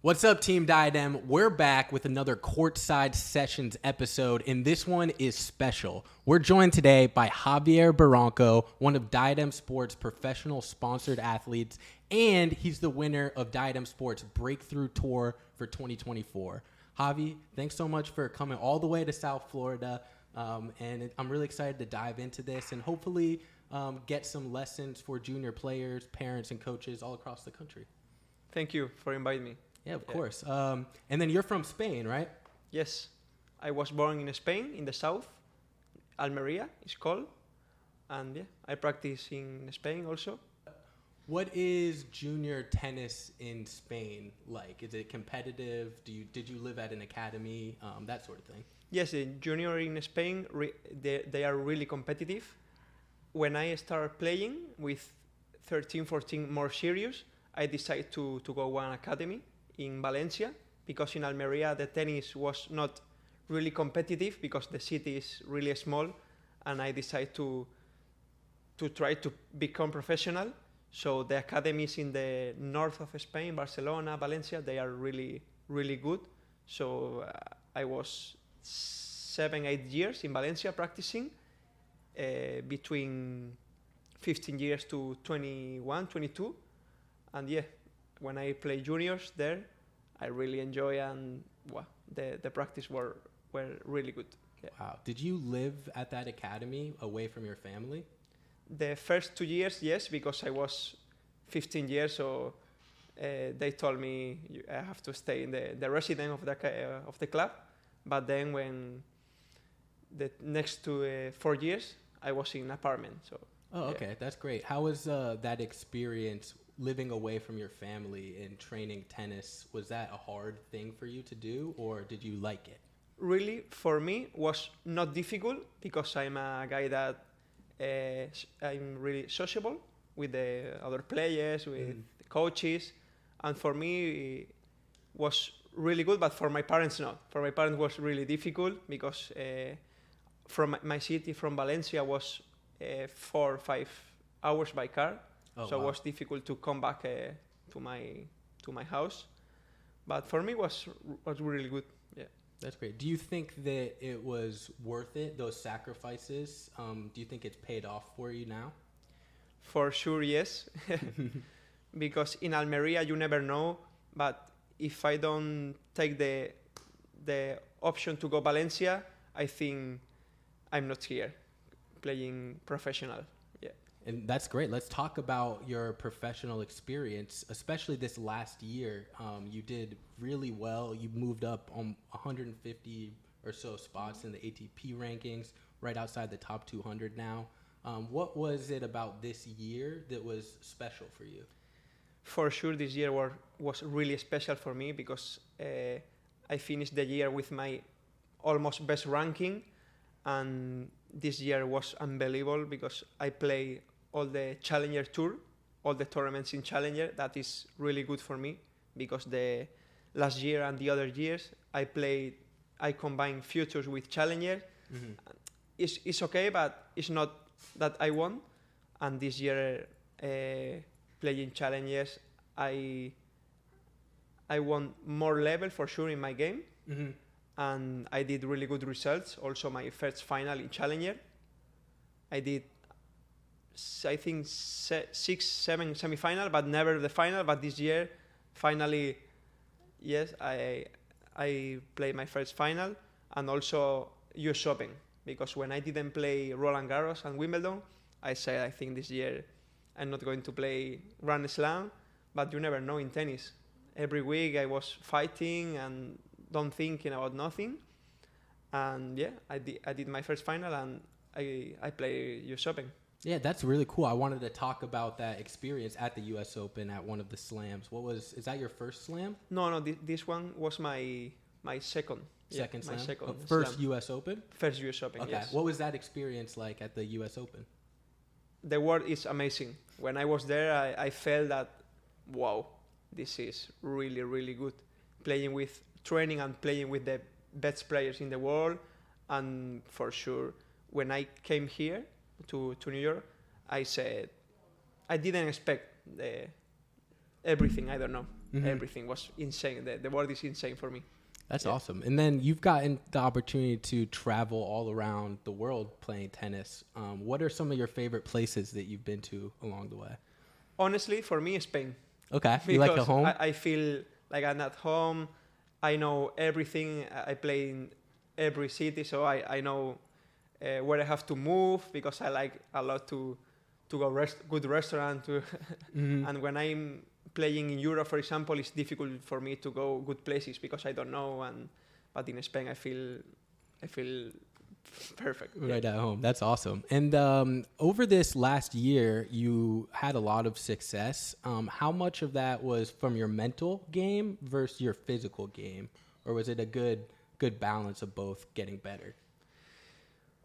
What's up, Team Diadem? We're back with another Courtside Sessions episode, and this one is special. We're joined today by Javier Barranco, one of Diadem Sports' professional sponsored athletes, and he's the winner of Diadem Sports' Breakthrough Tour for 2024. Javi, thanks so much for coming all the way to South Florida, and I'm really excited to dive into this and hopefully get some lessons for junior players, parents, and coaches all across the country. Thank you for inviting me. Yeah, of course. And then you're from Spain, right? Yes, I was born in Spain, in the south. Almeria is called. And yeah, I practice in Spain also. What is junior tennis in Spain like? Is it competitive? Did you live at an academy? That sort of thing. Yes, junior in Spain, they are really competitive. When I started playing with 13, 14 more serious, I decided to go one academy in Valencia, because in Almeria the tennis was not really competitive because the city is really small, and I decided to try to become professional. So the academies in the north of Spain, Barcelona, Valencia, they are really, really good. So I was 7-8 years in Valencia practicing, between 15 years to 21, 22. And yeah, when I play juniors there, I really enjoy, and the practice were really good. Yeah. Wow. Did you live at that academy away from your family? The first 2 years, yes, because I was 15 years, so they told me I have to stay in the residence of the club. But then when the next 4 years, I was in an apartment. So. Oh, okay. Yeah. That's great. How was that experience living away from your family and training tennis? Was that a hard thing for you to do, or did you like it? Really, for me, was not difficult, because I'm a guy that I'm really sociable with the other players, with the coaches, and for me it was really good, but for my parents not. For my parents was really difficult, because from my city, from Valencia, was 4 or 5 hours by car. So wow. It was difficult to come back to my house, but for me was really good. Yeah, that's great. Do you think that it was worth it, those sacrifices? Do you think it's paid off for you now? For sure, yes. Because in Almeria you never know. But if I don't take the option to go Valencia, I think I'm not here playing professional. And that's great. Let's talk about your professional experience, especially this last year. You did really well. You moved up on 150 or so spots in the ATP rankings, right outside the top 200 now. What was it about this year that was special for you? For sure, this year was really special for me, because I finished the year with my almost best ranking. And this year was unbelievable, because I play all the Challenger Tour, all the tournaments in Challenger. That is really good for me, because the last year and the other years I combine futures with Challenger. Mm-hmm. It's okay, but it's not that I won. And this year, playing Challengers, I won more level for sure in my game. Mm-hmm. And I did really good results. Also, my first final in Challenger, I did, I think, 6, 7 semi-final, but never the final. But this year, finally, yes, I played my first final, and also US Open, because when I didn't play Roland Garros and Wimbledon, I said, I think this year I'm not going to play Grand Slam. But you never know in tennis. Every week I was fighting and don't thinking about nothing. And yeah, I did my first final, and I play US Open. Yeah, that's really cool. I wanted to talk about that experience at the US Open at one of the slams. Is that your first slam? No, this one was my second. Second slam? My second first slam. US Open? First US Open, okay. Yes. What was that experience like at the US Open? The world is amazing. When I was there, I felt that, wow, this is really, really good. Training and playing with the best players in the world. And for sure, when I came here to New York, I said, I didn't expect everything, I don't know. everything was insane. The world is insane for me. That's awesome. And then you've gotten the opportunity to travel all around the world playing tennis. What are some of your favorite places that you've been to along the way? Honestly, for me, Spain. Okay. You like the home? I feel like I'm at home. I know everything. I play in every city, so I know where I have to move, because I like a lot to go good restaurant. And when I'm playing in Europe, for example, it's difficult for me to go good places because I don't know. But in Spain, I feel perfect. Right at home. That's awesome. And over this last year, you had a lot of success. How much of that was from your mental game versus your physical game? Or was it a good balance of both getting better?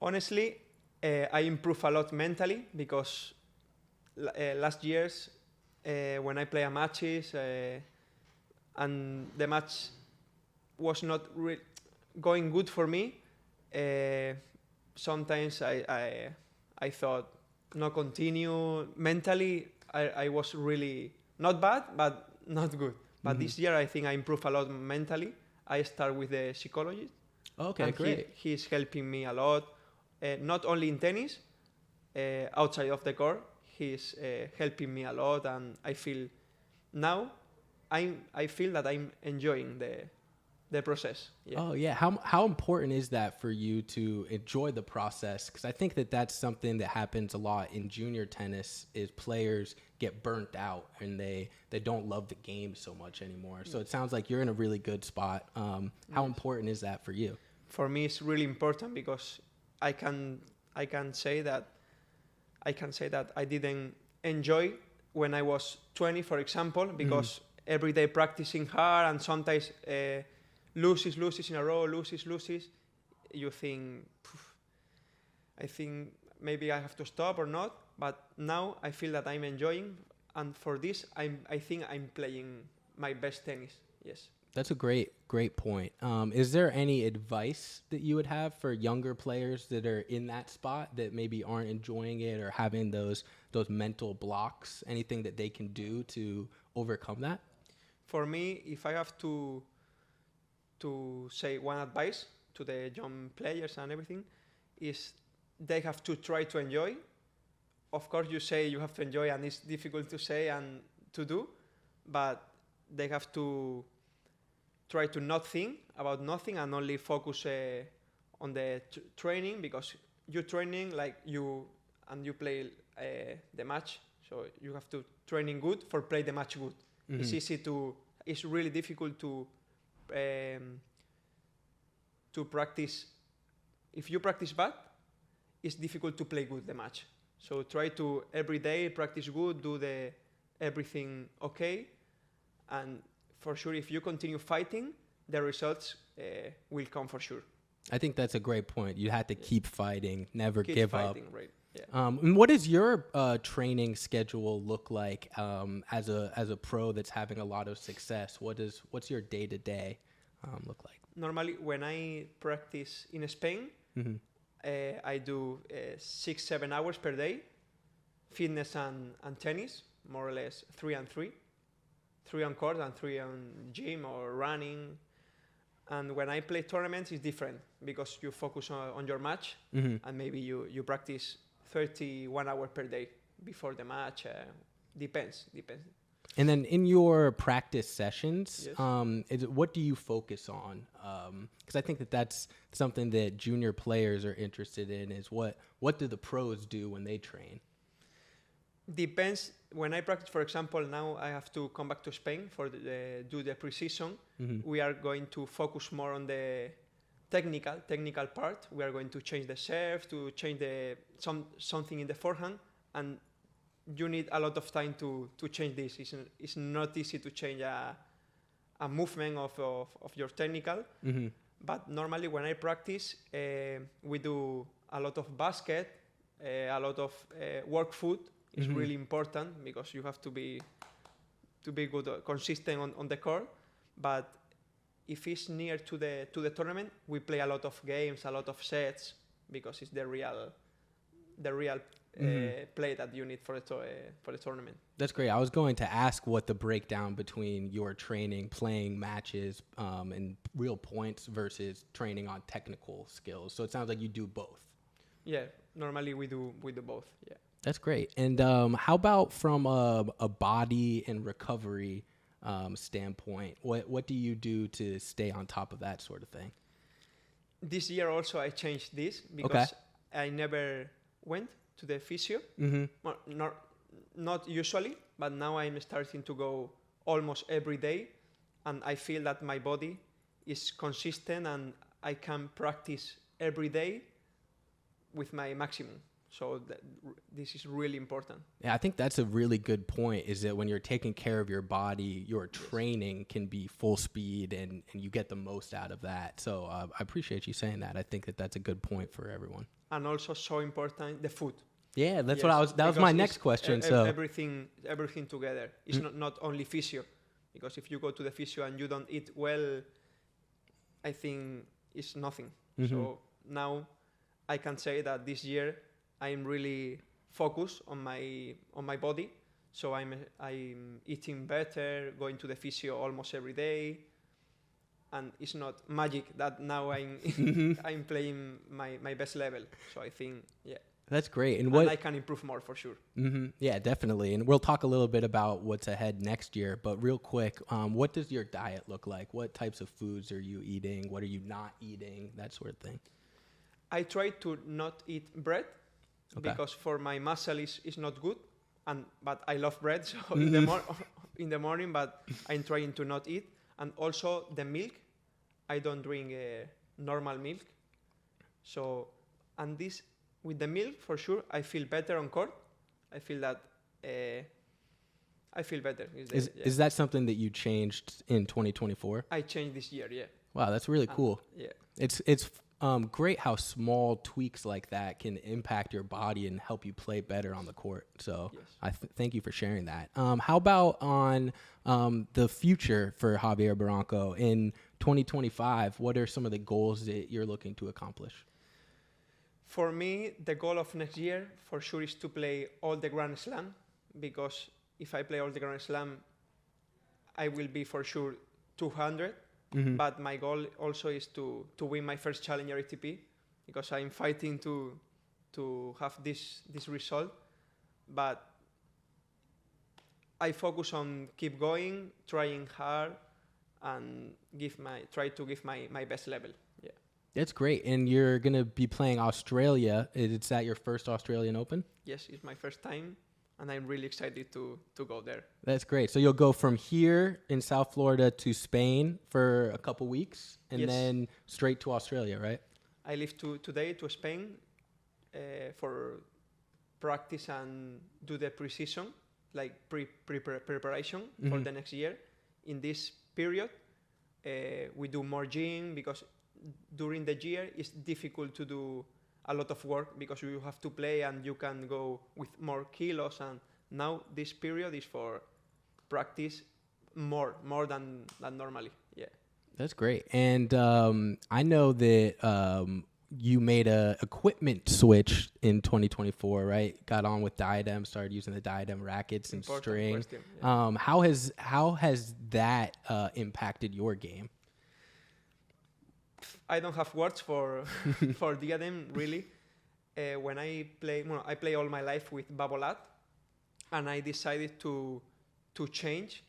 Honestly, I improved a lot mentally, because last years, when I play a matches, and the match was not going good for me, sometimes I thought, no, continue. Mentally, I was really not bad, but not good. But this year, I think I improved a lot mentally. I start with the psychologist. Okay, and great. He's helping me a lot, not only in tennis, outside of the court. He's helping me a lot, and I feel now I feel that I'm enjoying the process. Yeah. Oh yeah. How important is that for you to enjoy the process? Because I think that's something that happens a lot in junior tennis, is players get burnt out and they don't love the game so much anymore. So it sounds like you're in a really good spot. How important is that for you? For me, it's really important, because I can say that I didn't enjoy when I was 20, for example, because every day practicing hard, and sometimes loses in a row, loses. You think, I think maybe I have to stop or not. But now I feel that I'm enjoying, and for this, I think I'm playing my best tennis. Yes. That's a great point. Is there any advice that you would have for younger players that are in that spot that maybe aren't enjoying it or having those mental blocks? Anything that they can do to overcome that? For me, if I have to say one advice to the young players and everything, is they have to try to enjoy. Of course, you say you have to enjoy, and it's difficult to say and to do, but they have to try to not think about nothing and only focus on the training, because you training like you play the match, so you have to training good for play the match good. It's really difficult to practice. If you practice bad, it's difficult to play good the match. So try to every day practice good, do everything okay, and for sure, if you continue fighting, the results will come for sure. I think that's a great point. You have to keep fighting, never give fighting, up. Right. Yeah. And what does your training schedule look like as a pro that's having a lot of success? What's your day-to-day look like? Normally, when I practice in Spain, I do 6-7 hours per day, fitness and tennis, more or less 3 and 3. 3 on court and 3 on gym or running. And when I play tournaments, it's different, because you focus on your match, and maybe you practice 31 hours per day before the match. Depends. And then in your practice sessions, Yes. What do you focus on? Because I think that's something that junior players are interested in, is what do the pros do when they train? Depends. When I practice, for example, now I have to come back to Spain for do the pre-season. We are going to focus more on the technical part. We are going to change the serve, to change something in the forehand, and you need a lot of time to change this. It's not easy to change a movement of your technical. But normally when I practice, we do a lot of basket, a lot of work foot. It's really important, because you have to be good, consistent on the court. But if it's near to the tournament, we play a lot of games, a lot of sets, because it's the real play that you need for the tournament. That's great. I was going to ask what the breakdown between your training, playing matches, and real points versus training on technical skills. So it sounds like you do both. Yeah, normally we do both. Yeah. That's great. And how about from a body and recovery standpoint? What do you do to stay on top of that sort of thing? This year also I changed this because I never went to the physio. Well, not usually, but now I'm starting to go almost every day, and I feel that my body is consistent and I can practice every day with my maximum. So this is really important. Yeah, I think that's a really good point, is that when you're taking care of your body, your training can be full speed and you get the most out of that. So I appreciate you saying that. I think that that's a good point for everyone. And also so important, the food. Yeah, that's that was my next question. So everything together. It's not only physio, because if you go to the physio and you don't eat well, I think it's nothing. So now I can say that this year I'm really focused on my body. So I'm eating better, going to the physio almost every day, and it's not magic that now I'm playing my best level. So I think that's great. And I can improve more for sure. Yeah, definitely. And we'll talk a little bit about what's ahead next year. But real quick, what does your diet look like? What types of foods are you eating? What are you not eating? That sort of thing. I try to not eat bread because for my muscle is not good. But I love bread, so in the morning. But I'm trying to not eat. And also the milk, I don't drink normal milk. So this. With the milk, for sure, I feel better on court. I feel that I feel better. Is that something that you changed in 2024? I changed this year, yeah. Wow, that's really cool. Yeah. It's great how small tweaks like that can impact your body and help you play better on the court. So I thank you for sharing that. How about on the future for Javier Barranco in 2025? What are some of the goals that you're looking to accomplish? For me, the goal of next year, for sure, is to play all the Grand Slam, because if I play all the Grand Slam, I will be for sure 200. But my goal also is to win my first Challenger ATP, because I'm fighting to have this result. But I focus on keep going, trying hard, and try to give my best level. Yeah. That's great. And you're going to be playing Australia. Is that your first Australian Open? Yes, it's my first time, and I'm really excited to go there. That's great. So you'll go from here in South Florida to Spain for a couple weeks, and then straight to Australia, right? I leave today to Spain for practice and do the pre-season, like preparation for the next year. In this period, we do more gym, because during the year it's difficult to do a lot of work, because you have to play and you can go with more kilos. And now this period is for practice more than normally. Yeah. That's great. And I know that you made a equipment switch in 2024, right? Got on with Diadem, started using the Diadem rackets and string. Question, yeah. How has that impacted your game? I don't have words for Diadem, really. When I play all my life with Babolat, and I decided to change,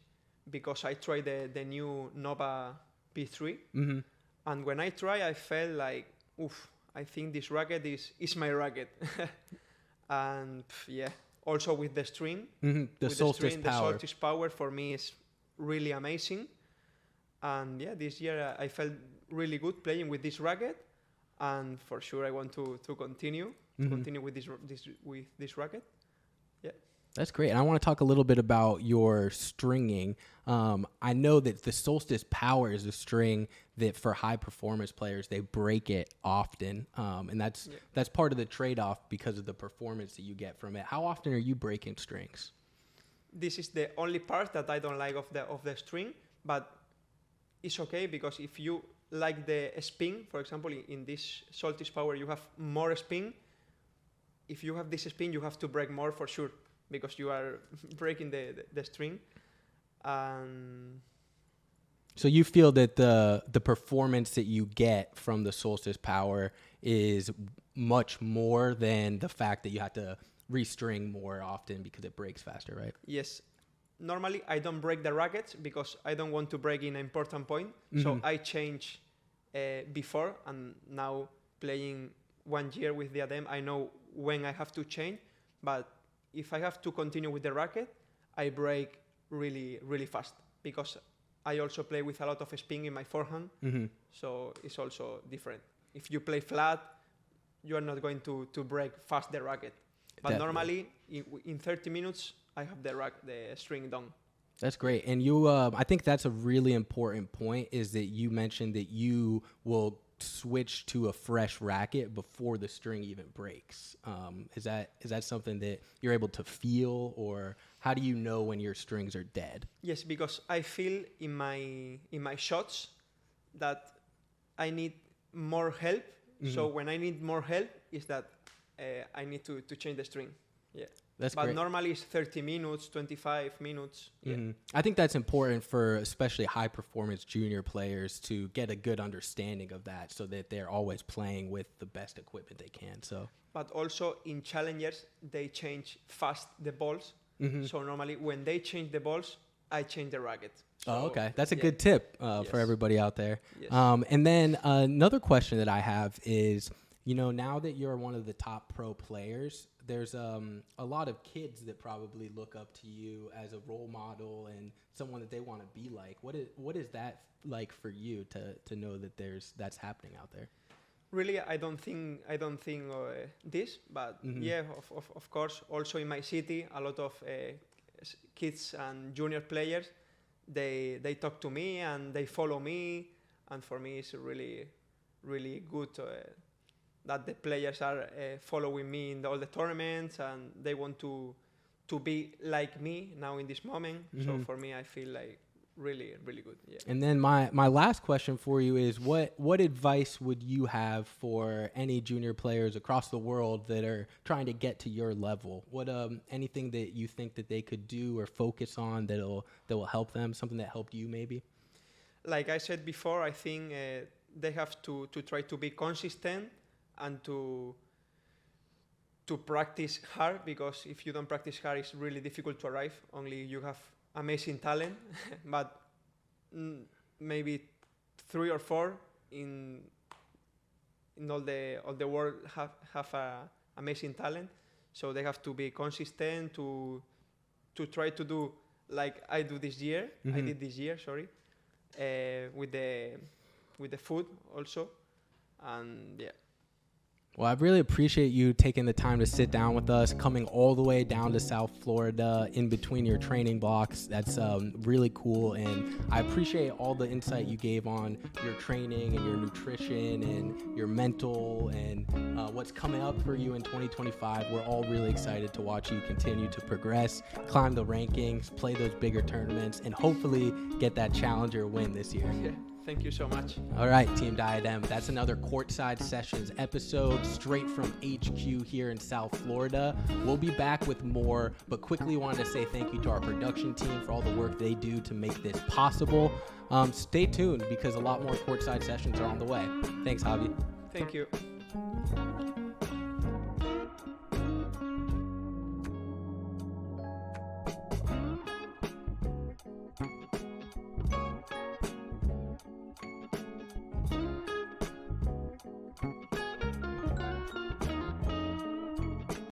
because I tried the new Nova P3, and when I try, I felt like, I think this racket is my racket. And also with the string, the Solstice power. The Solstice power for me is really amazing. And this year I felt really good playing with this racket, and for sure I want to continue with this racket. Yeah. That's great. And I want to talk a little bit about your stringing. I know that the Solstice Power is a string that for high performance players, they break it often. And that's part of the trade-off because of the performance that you get from it. How often are you breaking strings? This is the only part that I don't like of the string, but it's okay, because if you like the spin, for example, in this Solstice Power, you have more spin. if you have this spin, you have to break more for sure, because you are breaking the string. So you feel that the performance that you get from the Solstice Power is much more than the fact that you have to restring more often because it breaks faster, right? Yes. Normally, I don't break the rackets because I don't want to break in an important point. So I change before, and now playing 1 year with Diadem, I know when I have to change. But if I have to continue with the racket, I break really, really fast, because I also play with a lot of spin in my forehand. So it's also different. If you play flat, you are not going to break fast the racket. But normally, in 30 minutes, I have the string done. That's great. And you, I think that's a really important point, is that you mentioned that you will switch to a fresh racket before the string even breaks. Is that something that you're able to feel, or how do you know when your strings are dead? Yes, because I feel in my shots that I need more help. So when I need more help, is that I need to change the string. Yeah. But great. Normally it's 30 minutes, 25 minutes. Yeah. I think that's important for especially high performance junior players to get a good understanding of that, so that they're always playing with the best equipment they can. So, but also in challengers, they change fast the balls. So normally when they change the balls, I change the racket. So okay. That's a good tip for everybody out there. Yes. And then another question that I have is, now that you're one of the top pro players, there's a lot of kids that probably look up to you as a role model and someone that they want to be like. What is that like for you to know that that's happening out there? Really, I don't think this, but yeah, of course. Also in my city, a lot of kids and junior players, they talk to me and they follow me, and for me it's really, really good that the players are following me in all the tournaments, and they want to be like me now in this moment. So for me, I feel like really, really good. Yeah. And then my last question for you is, what advice would you have for any junior players across the world that are trying to get to your level? What anything that you think that they could do or focus on that will help them, something that helped you maybe? Like I said before, I think they have to try to be consistent and to practice hard, because if you don't practice hard, it's really difficult to arrive. Only you have amazing talent, but maybe 3 or 4 in all the world have amazing talent. So they have to be consistent to try to do like I do this year. I did this year, sorry, with the food also, and yeah. Well, I really appreciate you taking the time to sit down with us, coming all the way down to South Florida in between your training blocks. That's really cool, and I appreciate all the insight you gave on your training and your nutrition and your mental and what's coming up for you in 2025. We're all really excited to watch you continue to progress, climb the rankings, play those bigger tournaments, and hopefully get that challenger win this year. Yeah. Thank you so much. All right, Team Diadem. That's another Courtside Sessions episode straight from HQ here in South Florida. We'll be back with more, but quickly wanted to say thank you to our production team for all the work they do to make this possible. Stay tuned, because a lot more Courtside Sessions are on the way. Thanks, Javi. Thank you.